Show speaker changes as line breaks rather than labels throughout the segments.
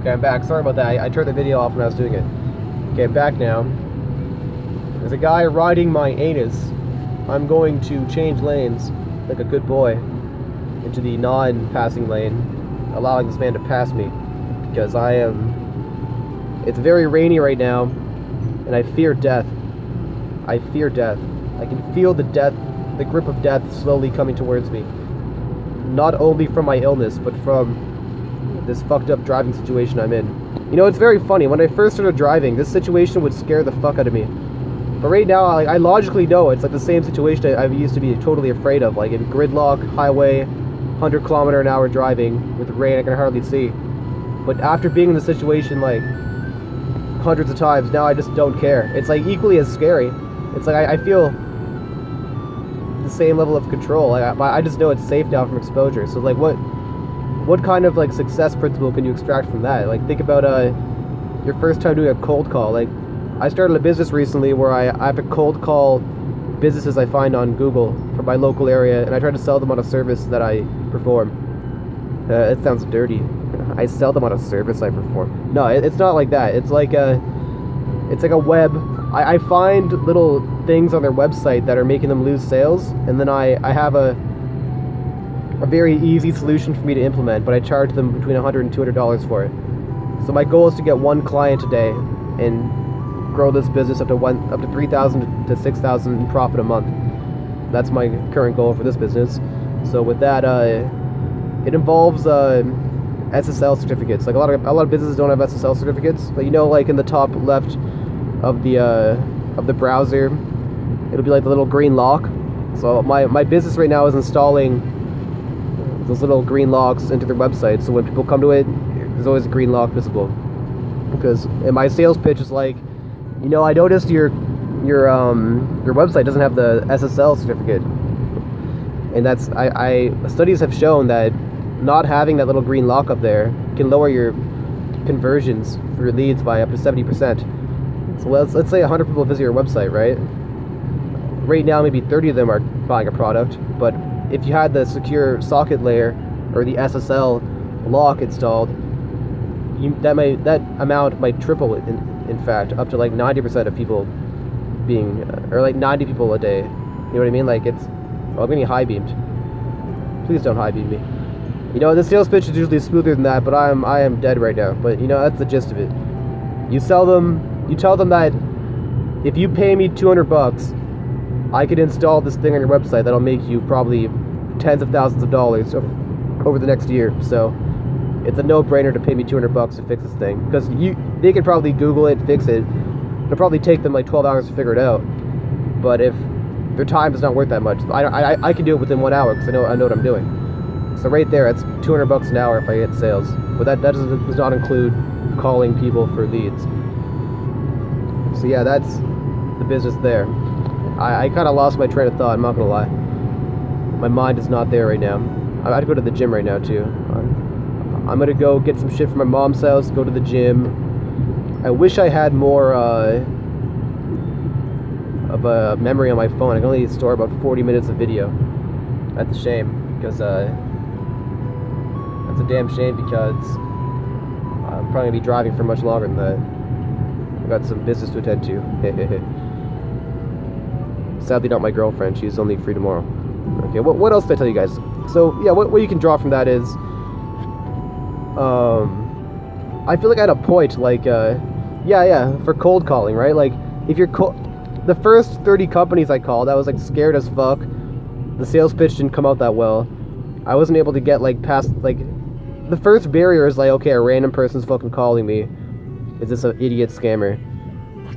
Okay, I'm back. Sorry about that. I turned the video off when I was doing it. Okay, I'm back now. There's a guy riding my anus. I'm going to change lanes like a good boy into the non-passing lane, allowing this man to pass me because I am... It's very rainy right now, and I fear death. I fear death. I can feel the grip of death slowly coming towards me. Not only from my illness, but from this fucked up driving situation I'm in. You know, it's very funny. When I first started driving, this situation would scare the fuck out of me. But right now, like, I logically know it's like the same situation I used to be totally afraid of. Like in gridlock, highway, 100-kilometer-an-hour driving with rain I can hardly see. But after being in the situation like hundreds of times, now I just don't care. It's like equally as scary. It's like I feel the same level of control. Like I just know it's safe now from exposure. So like what kind of like success principle can you extract from that? Like think about your first time doing a cold call. Like I started a business recently where I have to cold call businesses I find on Google from my local area, and I try to sell them on a service that I perform. It sounds dirty. I sell them on a service I perform. No, it's not like that. It's like a web. I find little things on their website that are making them lose sales, and then I have a very easy solution for me to implement, but I charge them between $100 and $200 for it. So my goal is to get one client a day and grow this business up to $3,000 to $6,000 in profit a month. That's my current goal for this business. So with that, it involves SSL certificates. Like a lot of businesses don't have SSL certificates, but you know, like in the top left of the browser, it'll be like the little green lock. So my business right now is installing those little green locks into their website, so when people come to it, there's always a green lock visible. Because in my sales pitch is like, you know, I noticed your website doesn't have the SSL certificate, and that's studies have shown that not having that little green lock up there can lower your conversions for your leads by up to 70%. So let's say 100 people visit your website, right? Right now, maybe 30 of them are buying a product, but if you had the secure socket layer or the SSL lock installed, that amount might triple it. In fact, up to like 90% of people being, or like 90 people a day. You know what I mean? Like it's, well, I'm getting high beamed. Please don't high beam me. You know, the sales pitch is usually smoother than that, but I am dead right now. But you know, that's the gist of it. You tell them that if you pay me $200, I could install this thing on your website that'll make you probably tens of thousands of dollars over the next year. So it's a no-brainer to pay me $200 to fix this thing, because they could probably Google it, fix it. It'll probably take them like 12 hours to figure it out. But if their time is not worth that much, I can do it within 1 hour because I know what I'm doing. So right there, that's $200 an hour if I get sales. But that does not include calling people for leads. So yeah, that's the business there. I kind of lost my train of thought, I'm not gonna lie. My mind is not there right now. I have to go to the gym right now too. I'm gonna go get some shit from my mom's house, go to the gym. I wish I had more of a memory on my phone. I can only store about 40 minutes of video. That's a shame, because that's a damn shame, because I'm probably gonna be driving for much longer than that. I've got some business to attend to. Sadly not my girlfriend, she's only free tomorrow. Okay, what else did I tell you guys? So yeah, what you can draw from that is, I feel like I had a point, like, for cold calling, right? Like, if you're the first 30 companies I called, I was like scared as fuck. The sales pitch didn't come out that well. I wasn't able to get like past, like, the first barrier is like, okay, a random person's fucking calling me. Is this an idiot scammer?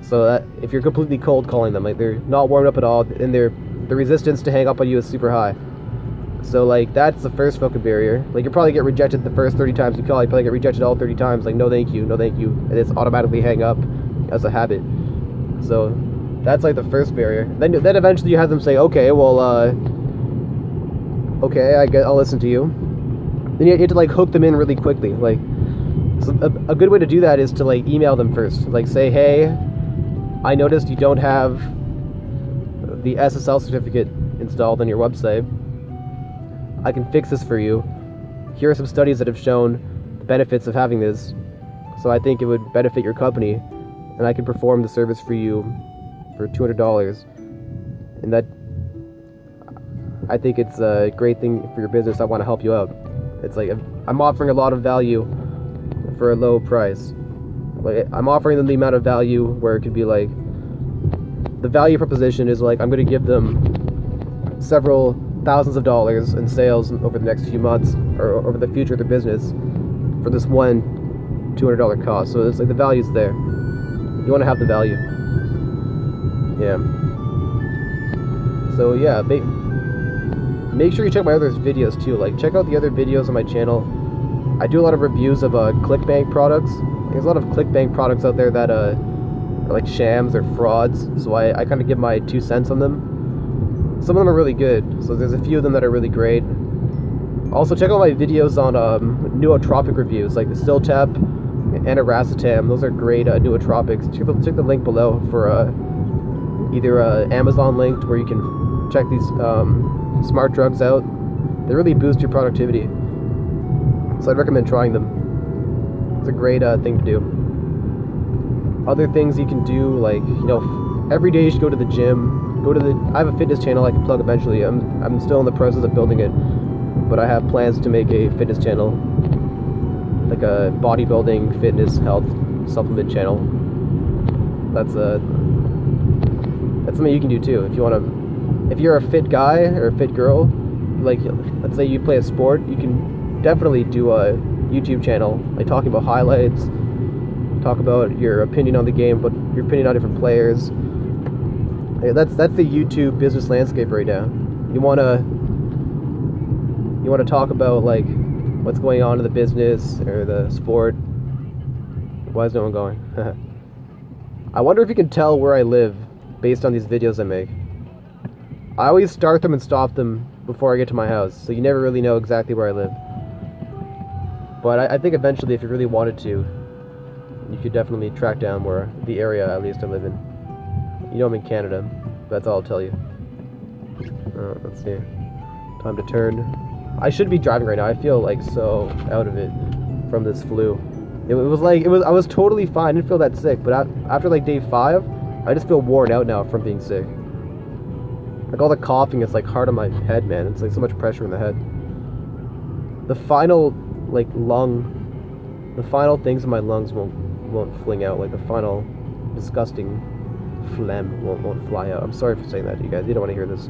So that if you're completely cold calling them, like they're not warmed up at all, and the resistance to hang up on you is super high. So like that's the first fucking barrier. Like you'll probably get rejected the first 30 times you call. You probably get rejected all 30 times. Like no thank you, and it's automatically hang up as a habit. So that's like the first barrier. Then eventually you have them say, okay, well, okay, I'll listen to you. Then you have to like hook them in really quickly. Like so a good way to do that is to like email them first. Like say, hey, I noticed you don't have the SSL certificate installed on your website. I can fix this for you. Here are some studies that have shown the benefits of having this. So I think it would benefit your company, and I can perform the service for you for $200. And that, I think it's a great thing for your business. I want to help you out. It's like I'm offering a lot of value for a low price. Like I'm offering them the amount of value where it could be like, the value proposition is like I'm going to give them several thousands of dollars in sales over the next few months or over the future of their business for this one $200 cost. So it's like the value's there. You want to have the value. Yeah. So yeah, make sure you check my other videos too. Like check out the other videos on my channel. I do a lot of reviews of ClickBank products. There's a lot of ClickBank products out there that are like shams or frauds. So I kind of give my 2 cents on them. Some of them are really good. So there's a few of them that are really great. Also check out my videos on nootropic reviews, like the CILTEP and aracetam. Those are great nootropics. Check the link below for either Amazon link where you can check these smart drugs out. They really boost your productivity. So I'd recommend trying them. It's a great thing to do. Other things you can do, like, you know, every day you should go to the gym. I have a fitness channel I can plug eventually. I'm still in the process of building it, but I have plans to make a fitness channel, like a bodybuilding, fitness, health supplement channel. That's something you can do too. If you're a fit guy or a fit girl, like let's say you play a sport, you can definitely do a YouTube channel, like talking about highlights, talk about your opinion on the game, but your opinion on different players. That's the YouTube business landscape right now. You wanna talk about like what's going on in the business or the sport. Why is no one going? I wonder if you can tell where I live based on these videos I make. I always start them and stop them before I get to my house, so you never really know exactly where I live. But I think eventually, if you really wanted to, you could definitely track down where the area at least I live in. You know I'm in Canada. That's all I'll tell you. Let's see. Time to turn. I should be driving right now. I feel like so out of it from this flu. I was totally fine. I didn't feel that sick, but after like day 5, I just feel worn out now from being sick. Like all the coughing is like hard on my head, man. It's like so much pressure in the head. The final things in my lungs won't fling out. Like the final disgusting phlegm won't fly out. I'm sorry for saying that to you guys. You don't want to hear this.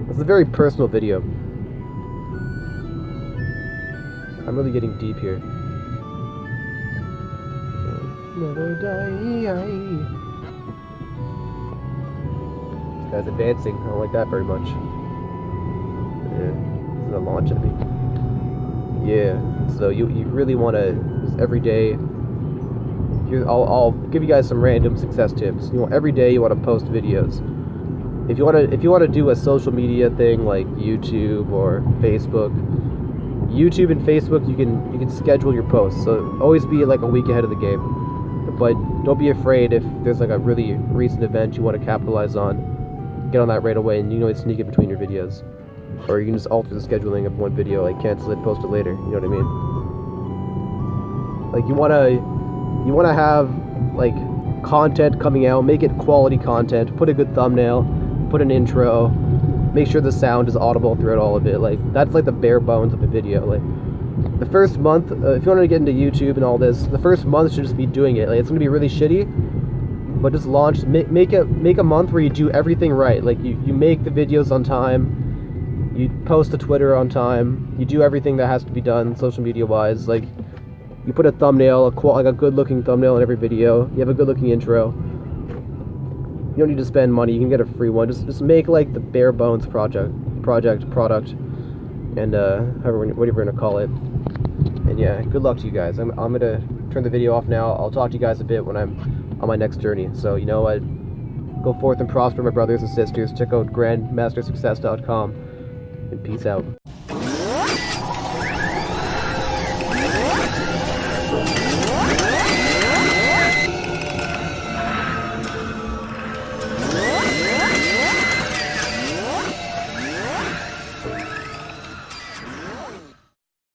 It's a very personal video. I'm really getting deep here. Never die. This guy's advancing. I don't like that very much. Yeah. This is a launch at me. Yeah. So you really want to just every day. I'll give you guys some random success tips. You know, every day you want to post videos. If you want to do a social media thing like YouTube or Facebook, YouTube and Facebook, you can schedule your posts. So always be like a week ahead of the game. But don't be afraid if there's like a really recent event you want to capitalize on. Get on that right away, and you can always sneak it between your videos. Or you can just alter the scheduling of one video, like cancel it, post it later. You know what I mean? Like you wanna have like content coming out, make it quality content, put a good thumbnail, put an intro, make sure the sound is audible throughout all of it. Like that's like the bare bones of a video. Like the first month, if you want to get into YouTube and all this, the first month should just be doing it. Like it's gonna be really shitty, but just launch, make a month where you do everything right. Like you make the videos on time, you post to Twitter on time, you do everything that has to be done social media wise. Like you put a thumbnail, like a good looking thumbnail in every video. You have a good looking intro. You don't need to spend money. You can get a free one. Just make like the bare bones product, and whatever you're gonna call it. And yeah, good luck to you guys. I'm gonna turn the video off now. I'll talk to you guys a bit when I'm on my next journey. So you know what? Go forth and prosper, my brothers and sisters. Check out grandmastersuccess.com, and peace out.